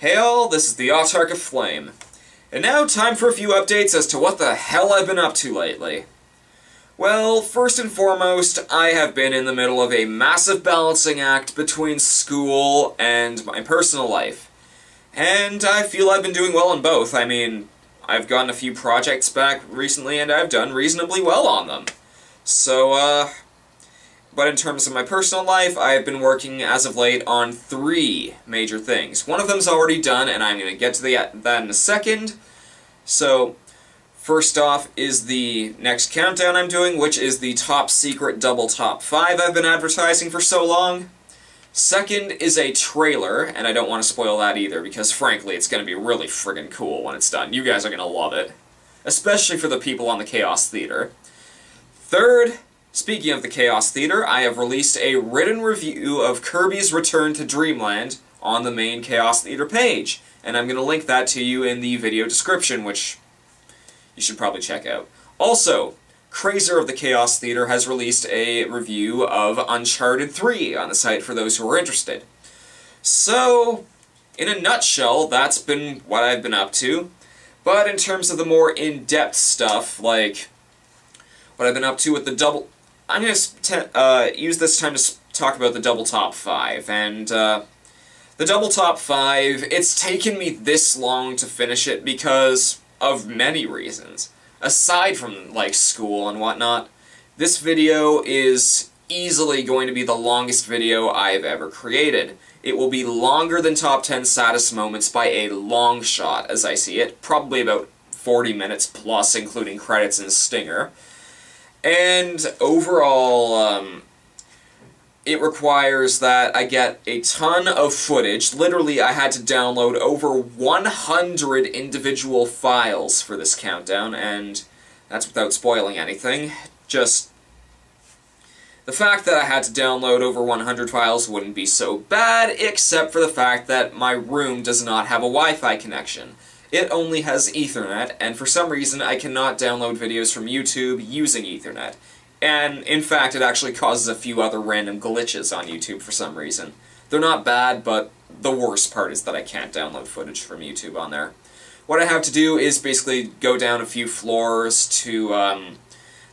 Hey all, this is the Autarch of Flame. And now time for a few updates as to what the hell I've been up to lately. Well, first and foremost, I have been in the middle of a massive balancing act between school and my personal life. And I feel I've been doing well on both. I mean, I've gotten a few projects back recently and I've done reasonably well on them. So, but in terms of my personal life, I have been working as of late on 3 major things. One of them's already done, and I'm going to get to that in a second. So, first off is the next countdown I'm doing, which is the top secret double top 5 I've been advertising for so long. Second is a trailer, and I don't want to spoil that either, because frankly, it's going to be really friggin' cool when it's done. You guys are going to love it. Especially for the people on the Chaos Theater. Third, speaking of the Chaos Theater, I have released a written review of Kirby's Return to Dreamland on the main Chaos Theater page, and I'm going to link that to you in the video description, which you should probably check out. Also, Crazer of the Chaos Theater has released a review of Uncharted 3 on the site for those who are interested. So, in a nutshell, that's been what I've been up to, but in terms of the more in-depth stuff, like what I've been up to with the double... I'm going to use this time to talk about the double top 5, and the double top 5, it's taken me this long to finish it because of many reasons. Aside from, like, school and whatnot, this video is easily going to be the longest video I've ever created. It will be longer than top 10 saddest moments by a long shot, as I see it, probably about 40 minutes plus, including credits and stinger. And overall, it requires that I get a ton of footage. Literally, I had to download over 100 individual files for this countdown, and that's without spoiling anything. Just the fact that I had to download over 100 files wouldn't be so bad, except for the fact that my room does not have a Wi-Fi connection. It only has Ethernet, and for some reason I cannot download videos from YouTube using Ethernet. And, in fact, it actually causes a few other random glitches on YouTube for some reason. They're not bad, but the worst part is that I can't download footage from YouTube on there. What I have to do is basically go down a few floors to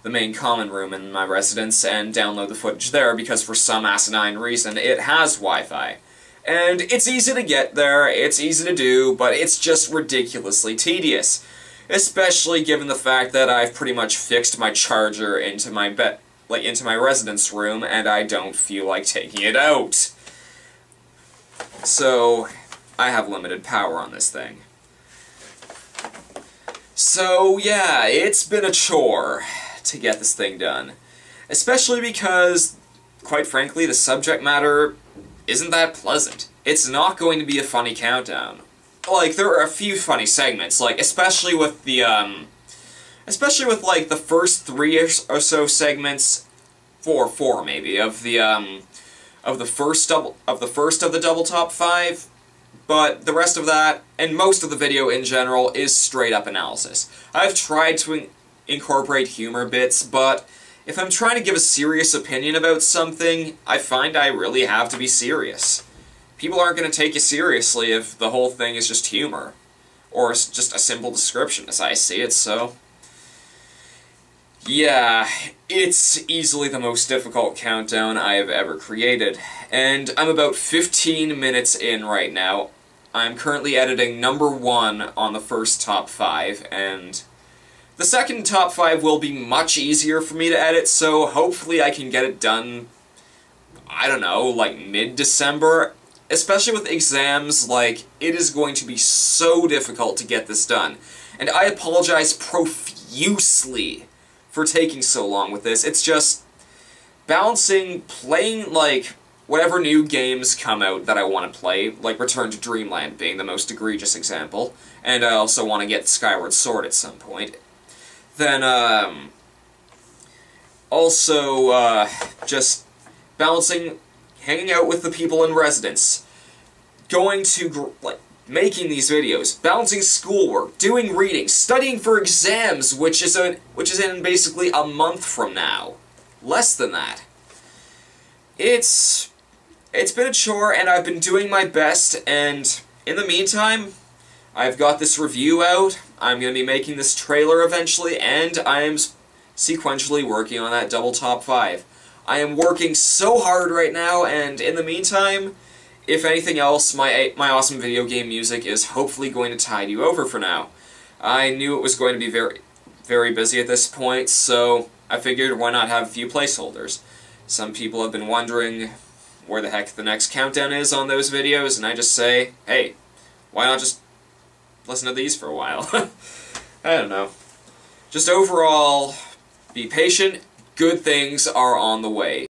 the main common room in my residence and download the footage there, because for some asinine reason it has Wi-Fi. And it's easy to get there, it's easy to do, but it's just ridiculously tedious. Especially given the fact that I've pretty much fixed my charger into my into my residence room, and I don't feel like taking it out. So, I have limited power on this thing. So, yeah, it's been a chore to get this thing done. Especially because, quite frankly, the subject matter isn't that pleasant. It's not going to be a funny countdown. Like, there are a few funny segments, like, especially with the first 3 or so segments, 4 maybe, of the first of the double top 5, but the rest of that, and most of the video in general, is straight up analysis. I've tried to incorporate humor bits, but if I'm trying to give a serious opinion about something, I find I really have to be serious. People aren't going to take you seriously if the whole thing is just humor. Or just a simple description, as I see it, so... yeah, it's easily the most difficult countdown I have ever created. And I'm about 15 minutes in right now. I'm currently editing number 1 on the first top 5, and the second top 5 will be much easier for me to edit, so hopefully I can get it done, I don't know, like mid-December. Especially with exams, like, it is going to be so difficult to get this done. And I apologize profusely for taking so long with this. It's just balancing playing, like, whatever new games come out that I want to play, like Return to Dreamland being the most egregious example, and I also want to get Skyward Sword at some point. Then, also, just balancing hanging out with the people in residence, going to, making these videos, balancing schoolwork, doing reading, studying for exams, which is in basically a month from now. Less than that. It's been a chore, and I've been doing my best, and in the meantime, I've got this review out, I'm going to be making this trailer eventually, and I am sequentially working on that double top 5. I am working so hard right now, and in the meantime, if anything else, my awesome video game music is hopefully going to tide you over for now. I knew it was going to be very, very busy at this point, so I figured why not have a few placeholders. Some people have been wondering where the heck the next countdown is on those videos, and I just say, hey, why not just listen to these for a while? I don't know. Just overall, be patient, good things are on the way.